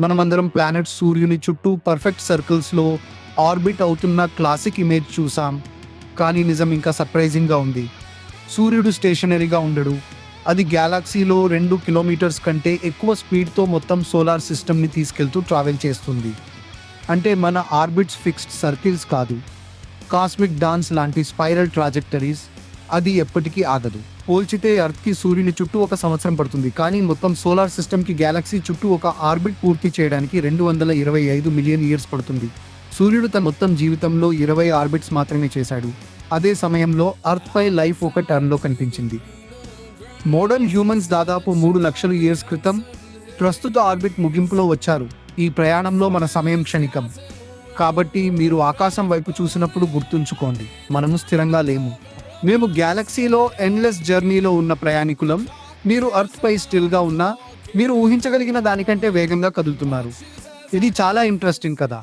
మనమందరం ప్లానెట్ సూర్యుని చుట్టూ పర్ఫెక్ట్ సర్కిల్స్లో ఆర్బిట్ అవుతున్న క్లాసిక్ ఇమేజ్ చూసాం. కానీ నిజం ఇంకా సర్ప్రైజింగ్గా ఉంది. సూర్యుడు స్టేషనరీగా ఉండడు. అది గ్యాలక్సీలో 2 కిలోమీటర్స్ కంటే ఎక్కువ స్పీడ్తో మొత్తం సోలార్ సిస్టమ్ని తీసుకెళ్తూ ట్రావెల్ చేస్తుంది. అంటే మన ఆర్బిట్స్ ఫిక్స్డ్ సర్కిల్స్ కాదు, కాస్మిక్ డాన్స్ లాంటి స్పైరల్ ట్రాజెక్టరీస్. అది ఎప్పటికీ ఆగదు. పోల్చితే ఎర్త్కి సూర్యుని చుట్టూ 1 సంవత్సరం పడుతుంది, కానీ మొత్తం సోలార్ సిస్టమ్కి గ్యాలక్సీ చుట్టూ ఒక ఆర్బిట్ పూర్తి చేయడానికి 225 మిలియన్ ఇయర్స్ పడుతుంది. సూర్యుడు తన మొత్తం జీవితంలో 20 ఆర్బిట్స్ మాత్రమే చేశాడు. అదే సమయంలో అర్త్పై లైఫ్ ఒక టర్న్లో కనిపించింది. మోడర్న్ హ్యూమన్స్ దాదాపు 3 లక్షల ఇయర్స్ క్రితం ప్రస్తుత ఆర్బిట్ ముగింపులో వచ్చారు. ఈ ప్రయాణంలో మన సమయం క్షణికం. కాబట్టి మీరు ఆకాశం వైపు చూసినప్పుడు గుర్తుంచుకోండి, మనము స్థిరంగా లేము. మేము గ్యాలక్సీలో ఎండ్లెస్ జర్నీలో ఉన్న ప్రయాణికులం. మీరు అర్త్పై స్టిల్గా ఉన్నా, మీరు ఊహించగలిగిన దానికంటే వేగంగా కదులుతున్నారు. ఇది చాలా ఇంట్రెస్టింగ్ కదా.